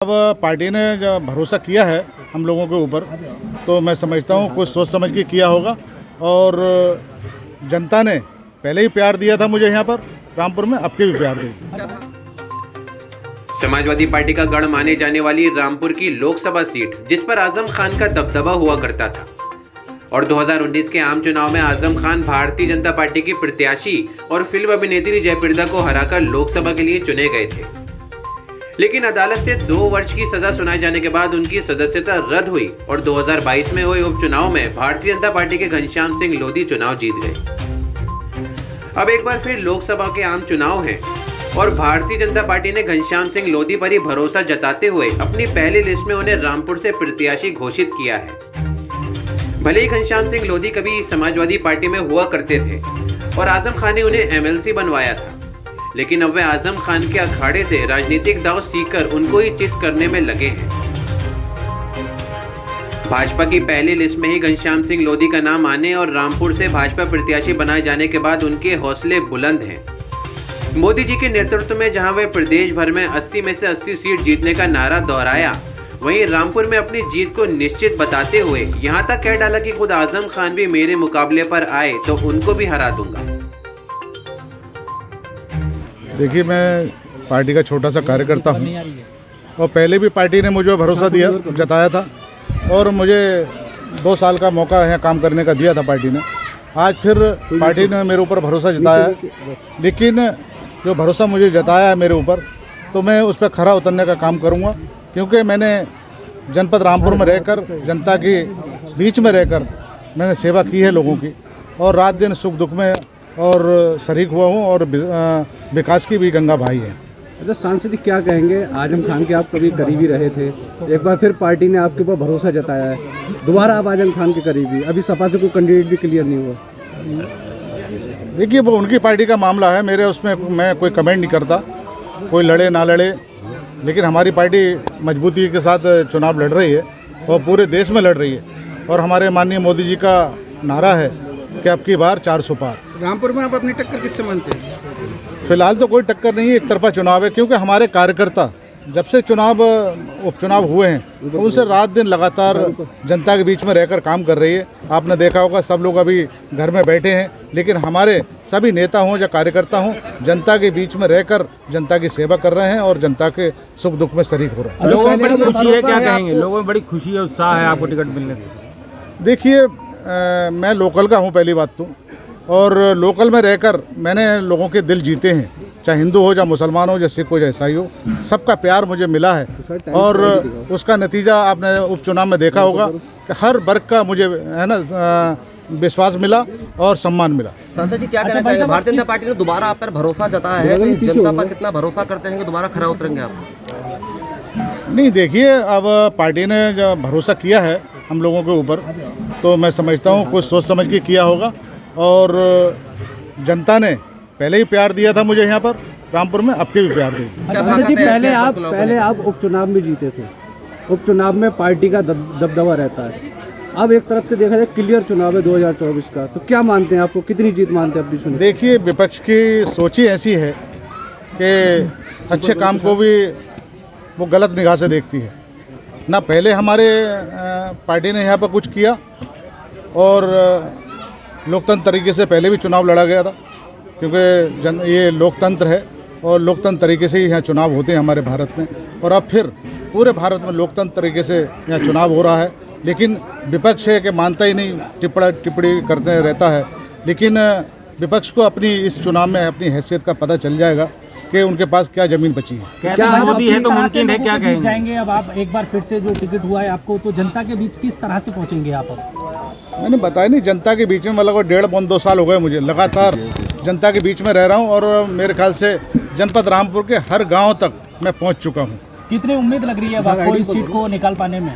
अब पार्टी ने जो भरोसा किया है हम लोगों के ऊपर, तो मैं समझता हूँ कुछ सोच समझ के किया होगा। और जनता ने पहले ही प्यार दिया था मुझे यहाँ पर रामपुर में, अब के भी प्यार देगी। समाजवादी पार्टी का गढ़ माने जाने वाली रामपुर की लोकसभा सीट, जिस पर आजम खान का दबदबा हुआ करता था, और 2019 के आम चुनाव में आजम खान भारतीय जनता पार्टी की प्रत्याशी और फिल्म अभिनेत्री जयप्रदा को हराकर लोकसभा के लिए चुने गए थे। लेकिन अदालत से 2 वर्ष की सजा सुनाए जाने के बाद उनकी सदस्यता रद्द हुई और 2022 में हुए उपचुनाव में भारतीय जनता पार्टी के घनश्याम सिंह लोधी चुनाव जीत गए। अब एक बार फिर लोकसभा के आम चुनाव हैं और भारतीय जनता पार्टी ने घनश्याम सिंह लोधी पर ही भरोसा जताते हुए अपनी पहली लिस्ट में उन्हें रामपुर से प्रत्याशी घोषित किया है। भले ही घनश्याम सिंह लोधी कभी समाजवादी पार्टी में हुआ करते थे और आजम खान ने उन्हें एमएलसी बनवाया था, लेकिन अब वे आजम खान के अखाड़े से राजनीतिक दांव सीखकर उनको ही चित करने में लगे हैं। भाजपा की पहली लिस्ट में ही घनश्याम सिंह लोधी का नाम आने और रामपुर से भाजपा प्रत्याशी बनाए जाने के बाद उनके हौसले बुलंद हैं। मोदी जी के नेतृत्व में जहां वे प्रदेश भर में 80 में से 80 सीट जीतने का नारा दोहराया, वहीं रामपुर में अपनी जीत को निश्चित बताते हुए यहां तक कह डाला कि खुद आजम खान भी मेरे मुकाबले पर आए तो उनको भी हरा दूंगा। देखिए, मैं पार्टी का छोटा सा कार्यकर्ता हूँ और पहले भी पार्टी ने मुझे भरोसा दिया जताया था और मुझे 2 साल का मौका यहाँ काम करने का दिया था पार्टी ने। आज फिर पार्टी ने मेरे ऊपर भरोसा जताया है, लेकिन जो भरोसा मुझे जताया है मेरे ऊपर, तो मैं उस पर खरा उतरने का काम करूँगा, क्योंकि मैंने जनपद रामपुर में रहकर, जनता के बीच में रहकर मैंने सेवा की है लोगों की, और रात दिन सुख दुख में और शरीक हुआ हूँ, और विकास की भी गंगा भाई है। अच्छा, सांसद क्या कहेंगे, आजम खान के आप कभी करीबी रहे थे, एक बार फिर पार्टी ने आपके ऊपर भरोसा जताया है, दोबारा आप आजम खान के करीबी, अभी सपा से कोई कैंडिडेट भी क्लियर नहीं हुआ। देखिए, वो उनकी पार्टी का मामला है, मेरे उसमें मैं कोई कमेंट नहीं करता, कोई लड़े ना लड़े, लेकिन हमारी पार्टी मजबूती के साथ चुनाव लड़ रही है और पूरे देश में लड़ रही है, और हमारे माननीय मोदी जी का नारा है कि अब की बार 400 पार। रामपुर में आप अपनी टक्कर किससे मानते हैं? फिलहाल तो कोई टक्कर नहीं है, एक तरफा चुनाव है, क्योंकि हमारे कार्यकर्ता जब से उपचुनाव हुए हैं तो उनसे रात दिन लगातार जनता के बीच में रहकर काम कर रही है। आपने देखा होगा, सब लोग अभी घर में बैठे हैं, लेकिन हमारे सभी नेता हों या कार्यकर्ता हों, जनता के बीच में रहकर जनता की सेवा कर रहे हैं और जनता के सुख दुख में शरीक हो रहे हैं। लोगों में बड़ी खुशी है, क्या कहेंगे? लोगों में बड़ी खुशी है, उत्साह है आपको टिकट मिलने से? देखिए, मैं लोकल का हूँ पहली बात तो, और लोकल में रहकर मैंने लोगों के दिल जीते हैं, चाहे हिंदू हो, चाहे मुसलमान हो, चाहे सिख हो, चाहे ईसाई हो, सबका प्यार मुझे मिला है। और उसका नतीजा आपने उपचुनाव में देखा होगा कि हर वर्ग का मुझे है ना विश्वास मिला और सम्मान मिला। सांसद जी, क्या कहना चाहिए? भारतीय जनता पार्टी ने दोबारा आप पर भरोसा जताया है, तो इस जनता पर कितना भरोसा करते हैं कि दोबारा खरा उतरेंगे आप? नहीं, देखिए, अब पार्टी ने जो भरोसा किया है हम लोगों के ऊपर, तो मैं समझता हूँ कुछ सोच समझ के किया होगा। और जनता ने पहले ही प्यार दिया था मुझे यहाँ पर रामपुर में, अब के भी प्यार देगी। पहले आप उपचुनाव में जीते थे, उपचुनाव में पार्टी का दबदबा रहता है, अब एक तरफ से देखा जाए क्लियर चुनाव है 2024 का, तो क्या मानते हैं, आपको कितनी जीत मानते हैं अपनी चुनाव? देखिए, विपक्ष की सोच ही ऐसी है कि अच्छे काम को भी वो गलत निगाह से देखती है ना। पहले हमारे पार्टी ने यहाँ पर कुछ किया, और लोकतंत्र तरीके से पहले भी चुनाव लड़ा गया था, क्योंकि ये लोकतंत्र है और लोकतंत्र तरीके से ही यहाँ चुनाव होते हैं हमारे भारत में। और अब फिर पूरे भारत में लोकतंत्र तरीके से यहाँ चुनाव हो रहा है, लेकिन विपक्ष है कि मानता ही नहीं, टिप्पणी करते रहता है। लेकिन विपक्ष को अपनी इस चुनाव में अपनी हैसियत का पता चल जाएगा कि उनके पास क्या जमीन बची है। क्या मोदी है तो मुमकिन है, क्या कहेंगे? जाएंगे अब आप एक बार फिर से, जो टिकट हुआ है आपको, तो जनता के बीच किस तरह से पहुंचेंगे आप? मैंने बताया नहीं, जनता के बीच में मतलब 1.5-2 साल हो गए मुझे लगातार जनता के बीच में रह रहा हूँ, और मेरे ख्याल से जनपद रामपुर के हर गांव तक मैं पहुंच चुका हूँ। कितनी उम्मीद लग रही है आपको इस सीट को निकाल पाने में?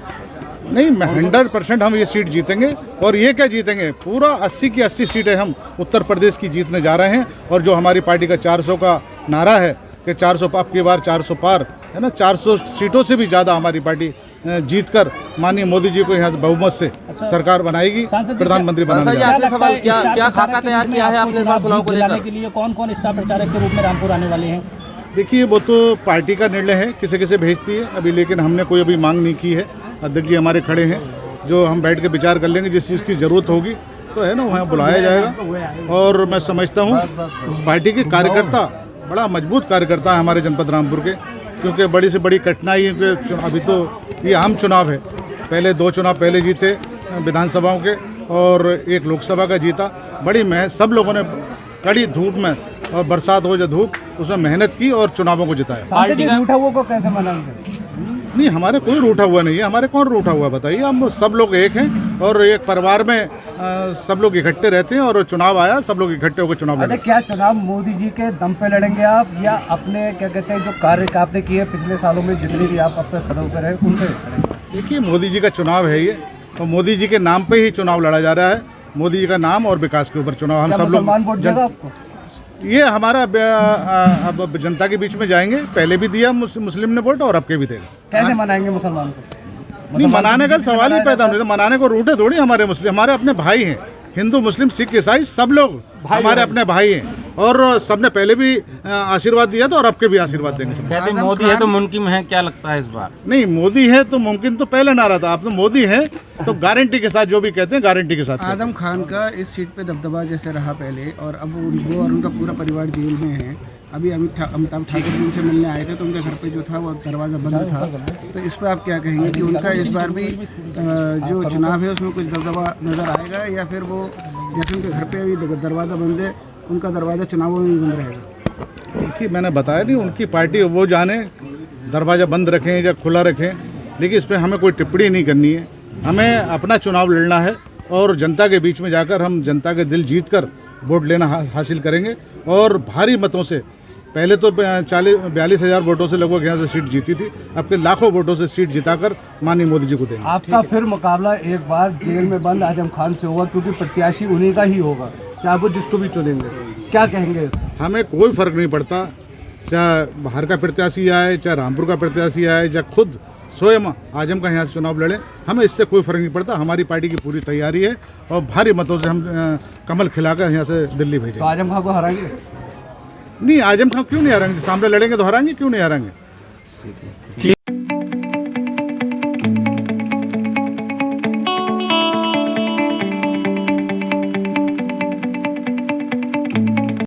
नहीं, मैं 100% हम ये सीट जीतेंगे, और ये क्या जीतेंगे, पूरा 80 की 80 सीटें हम उत्तर प्रदेश की जीतने जा रहे हैं। और जो हमारी पार्टी का 400 का नारा है कि 400 अब की बार 400 पार है ना, 400 सीटों से भी ज़्यादा हमारी पार्टी जीतकर माननीय मोदी जी को यहाँ बहुमत से सरकार बनाएगी, प्रधानमंत्री बनाएगी। आपने सवाल क्या खाका तैयार किया है आपने चुनाव को लेकर? के लिए कौन कौन स्टार प्रचारक के रूप में रामपुर आने वाले हैं? देखिए वो तो पार्टी का निर्णय है, किसे किसे भेजती है अभी, लेकिन हमने कोई अभी मांग नहीं की है। अध्यक्ष जी हमारे खड़े हैं, जो हम बैठ के विचार कर लेंगे, जिस चीज़ की ज़रूरत होगी तो है ना वहाँ बुलाया जाएगा। और मैं समझता हूँ पार्टी के कार्यकर्ता बड़ा मजबूत कार्यकर्ता है हमारे जनपद रामपुर के, क्योंकि बड़ी से बड़ी कठिनाई है कि अभी तो ये आम चुनाव है। पहले 2 चुनाव पहले जीते विधानसभाओं के और 1 लोकसभा का जीता। बड़ी सब लोगों ने कड़ी धूप में, और बरसात हो या धूप, उसमें मेहनत की और चुनावों को जिताया। पार्टी के रूठा हुआ को कैसे मनाएंगे? नहीं, हमारे कोई रूठा हुआ नहीं है। हमारे कौन रूठा हुआ बताइए? हम सब लोग एक हैं और एक परिवार में सब लोग इकट्ठे रहते हैं, और चुनाव आया सब लोग इकट्ठे होकर चुनाव लड़े। क्या चुनाव मोदी जी के दम पे लड़ेंगे आप, या अपने क्या कहते हैं जो कार्य आपने किए पिछले सालों में, जितने भी आप अपने पदों पर हैं उन पे? देखिए, मोदी जी का चुनाव है ये, और मोदी जी के नाम पे ही चुनाव लड़ा जा रहा है। मोदी जी का नाम और विकास के ऊपर चुनाव। हम सब लोग मुसलमान वोट देगा आपको? ये हमारा अब जनता के बीच में जाएंगे। पहले भी दिया मुस्लिम ने वोट, और अब के भी देगा। कैसे मनाएंगे मुसलमान को? नहीं, मनाने का सवाल ही पैदा नहीं। मनाने को रूठे थोड़ी हमारे मुस्लिम, हमारे अपने भाई हैं। हिंदू मुस्लिम सिख ईसाई सब लोग हमारे अपने भाई हैं, और सबने पहले भी आशीर्वाद दिया था और अब के भी आशीर्वाद देंगे सब। कहते हैं मोदी है तो मुमकिन है, क्या लगता है इस बार? नहीं, मोदी है तो मुमकिन तो पहले नारा था। अब तो मोदी है तो गारंटी के साथ, जो भी कहते हैं गारंटी के साथ। आजम खान का इस सीट पे दबदबा जैसे रहा पहले, और अब वो और उनका पूरा परिवार जेल में है। अभी अमिताभ ठाकुर जी उनसे मिलने आए थे तो उनके घर पे जो था वो दरवाज़ा बंद था। तो इस पर आप क्या कहेंगे कि उनका इस बार भी जो चुनाव है उसमें कुछ दबदबा नज़र आएगा, या फिर वो जैसे उनके घर पे अभी दरवाज़ा बंद है, उनका दरवाज़ा चुनावों में भी बंद रहेगा? देखिए, मैंने बताया नहीं, उनकी पार्टी वो जाने, दरवाज़ा बंद रखें या खुला रखें, लेकिन इस पर हमें कोई टिप्पणी नहीं करनी है। हमें अपना चुनाव लड़ना है और जनता के बीच में जाकर हम जनता के दिल जीत कर वोट लेना हासिल करेंगे, और भारी मतों से। पहले तो 42,000 वोटों से लगभग यहाँ से सीट जीती थी, अब के लाखों वोटों से सीट जिताकर माननीय मोदी जी को देंगे। आपका फिर मुकाबला एक बार जेल में बंद आजम खान से होगा, क्योंकि प्रत्याशी उन्हीं का ही होगा, चाहे वो जिसको भी चुनेंगे। क्या कहेंगे? हमें कोई फ़र्क नहीं पड़ता, चाहे बाहर का प्रत्याशी आए, चाहे रामपुर का प्रत्याशी आए, चाहे खुद स्वयं आजम का यहाँ से चुनाव लड़े, हमें इससे कोई फ़र्क नहीं पड़ता। हमारी पार्टी की पूरी तैयारी है, और भारी मतों से हम कमल खिलाकर यहाँ से दिल्ली भेजेंगे। तो आजम खान को हराएंगे? नहीं, आजम खान क्यों नहीं हराएंगे? सामने लड़ेंगे तो हराएंगे, क्यों नहीं हराएंगे?